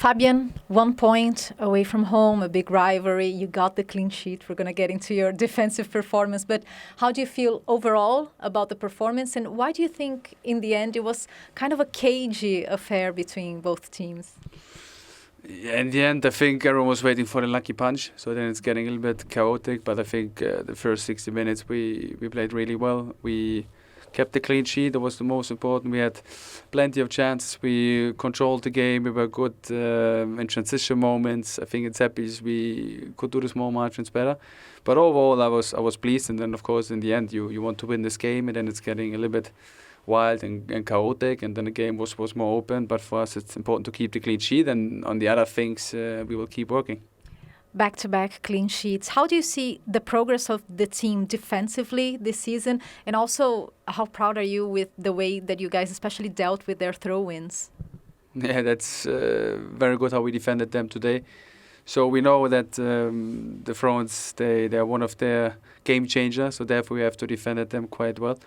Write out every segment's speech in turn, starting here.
Fabian, 1 point away from home, a big rivalry. You got the clean sheet. We're going to get into your defensive performance. But how do you feel overall about the performance? And why do you think, in the end, it was kind of a cagey affair between both teams? Yeah, in the end, I think everyone was waiting for the lucky punch. So then it's getting a little bit chaotic. But I think the first 60 minutes, we played really well. We kept the clean sheet. That was the most important. We had plenty of chances. We controlled the game. We were good in transition moments. I think in set pieces we could do the small margins better. But overall, I was pleased. And then, of course, in the end, you want to win this game. And then it's getting a little bit wild and chaotic. And then the game was more open. But for us, it's important to keep the clean sheet. And on the other things, we will keep working. Back-to-back clean sheets. How do you see the progress of the team defensively this season? And also, how proud are you with the way that you guys especially dealt with their throw-ins? Yeah, that's very good how we defended them today. So we know that the throw-ins, they're one of their game changers. So therefore, we have to defend them quite well.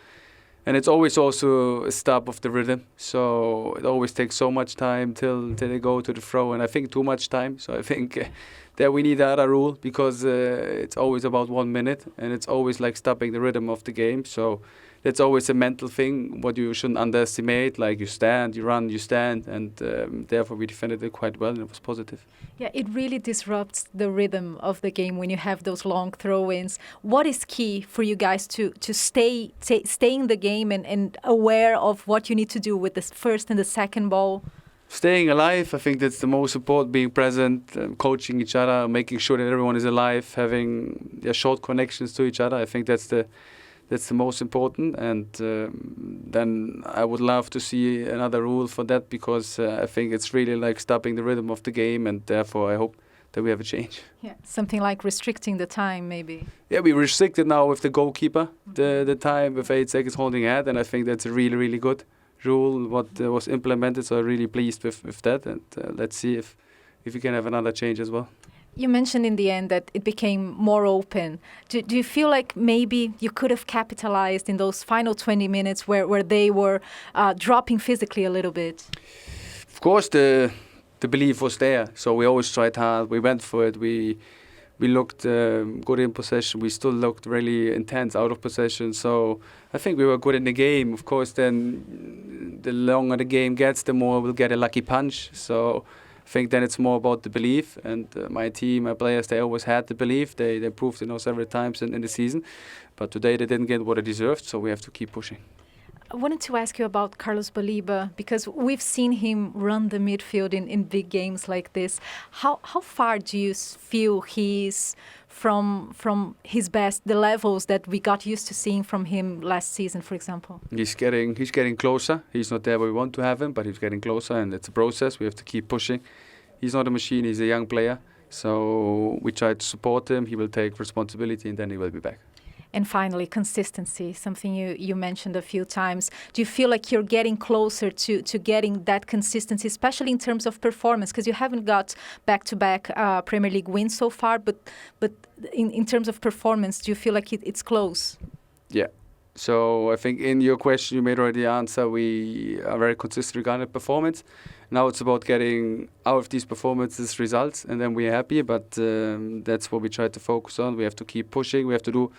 And it's always also a stop of the rhythm. So it always takes so much time till they go to the throw. And I think too much time. So I think there we need another rule because it's always about 1 minute. And it's always like stopping the rhythm of the game. So that's always a mental thing, what you shouldn't underestimate. Like you stand, you run, you stand. And therefore we defended it quite well and it was positive. Yeah, it really disrupts the rhythm of the game when you have those long throw-ins. What is key for you guys to stay in the game and aware of what you need to do with the first and the second ball? Staying alive, I think that's the most important, being present, coaching each other, making sure that everyone is alive, having short connections to each other. I think that's the most important. And then I would love to see another rule for that because I think it's really like stopping the rhythm of the game, and therefore I hope that we have a change. Yeah, something like restricting the time maybe. Yeah, we restricted now with the goalkeeper, the time with 8 seconds holding head, and I think that's a really, really good rule what was implemented. So I'm really pleased with that, and let's see if we can have another change as well. You mentioned in the end that it became more open. Do you feel like maybe you could have capitalized in those final 20 minutes where they were dropping physically a little bit? Of course, the belief was there. So we always tried hard. We went for it. We looked good in possession. We still looked really intense out of possession. So I think we were good in the game. Of course, then the longer the game gets, the more we'll get a lucky punch. So I think then it's more about the belief, and my team, my players, they always had the belief. They proved it several times in the season, but today they didn't get what they deserved, so we have to keep pushing. I wanted to ask you about Carlos Baleba because we've seen him run the midfield in big games like this. How far do you feel he's from his best, the levels that we got used to seeing from him last season, for example? He's getting closer. He's not there where we want to have him, but he's getting closer, and it's a process. We have to keep pushing. He's not a machine. He's a young player. So we try to support him. He will take responsibility, and then he will be back. And finally, consistency, something you mentioned a few times. Do you feel like you're getting closer to getting that consistency, especially in terms of performance? Because you haven't got back-to-back Premier League wins so far, but in terms of performance, do you feel like it's close? Yeah. So I think in your question, you made already the answer. We are very consistent regarding performance. Now it's about getting out of these performances results, and then we're happy. But that's what we try to focus on. We have to keep pushing. We have to do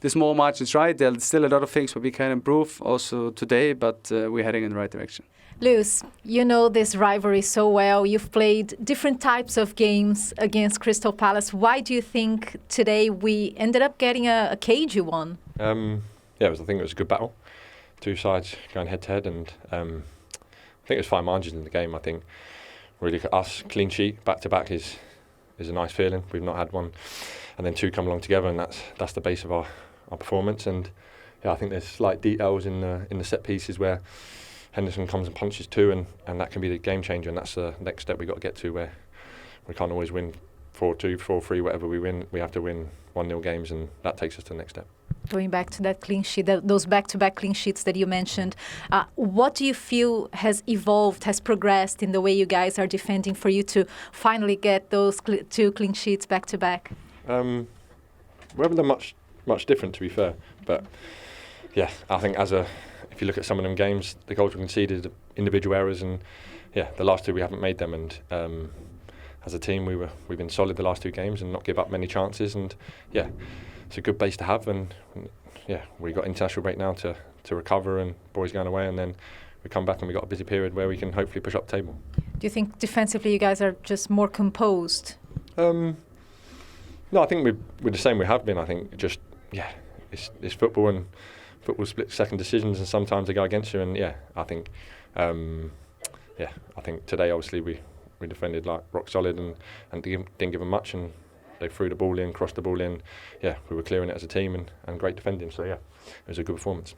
the small margins right. There's still a lot of things where we can improve also today, but we're heading in the right direction. Lewis, you know this rivalry so well. You've played different types of games against Crystal Palace. Why do you think today we ended up getting a cagey one? I think it was a good battle. Two sides going head to head, and I think it was fine margins in the game. I think really us clean sheet back to back is a nice feeling. We've not had one, and then two come along together, and that's the base of our performance. And yeah, I think there's slight details in the set pieces where Henderson comes and punches two, and that can be the game changer. And that's the next step we got to get to, where we can't always win 4-2, 4-3, whatever we win. We have to win 1-0 games, and that takes us to the next step. Going back to that clean sheet, those back-to-back clean sheets that you mentioned, what do you feel has evolved, has progressed in the way you guys are defending for you to finally get those two clean sheets back-to-back? We haven't done much different, to be fair. But yeah, I think if you look at some of them games, the goals were conceded, individual errors, and yeah, the last 2 we haven't made them, and as a team we've been solid the last 2 games and not give up many chances, and yeah, it's a good base to have. And yeah, we got international break now to recover, and boys going away, and then we come back and we got a busy period where we can hopefully push up the table. Do you think defensively you guys are just more composed? No, I think we're the same we have been. I think just, yeah, it's football, and football split-second decisions, and sometimes they go against you. And yeah, I think I think today obviously we defended like rock solid and didn't give them much, and they threw the ball in, crossed the ball in. Yeah, we were clearing it as a team, and great defending. So yeah, it was a good performance.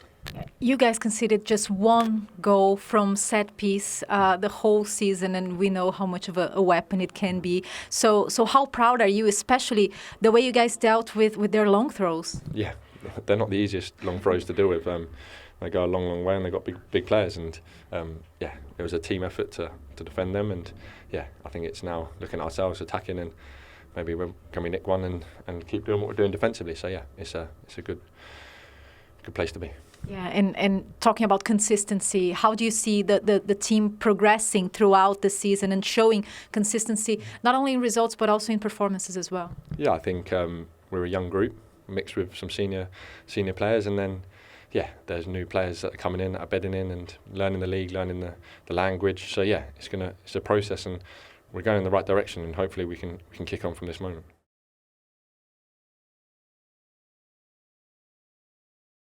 You guys conceded just 1 goal from set piece the whole season, and we know how much of a weapon it can be. So how proud are you, especially the way you guys dealt with their long throws? Yeah, they're not the easiest long throws to deal with. They go a long, long way, and they got big players, and yeah, it was a team effort to defend them. And yeah, I think it's now looking at ourselves attacking, and maybe can we nick one and keep doing what we're doing defensively. So yeah, it's a good place to be. Yeah, and talking about consistency, how do you see the team progressing throughout the season and showing consistency, not only in results but also in performances as well? Yeah, I think we're a young group mixed with some senior players, and then yeah, there's new players that are coming in, that are bedding in and learning the league, learning the language. So yeah, it's a process, and we're going in the right direction, and hopefully we can kick on from this moment.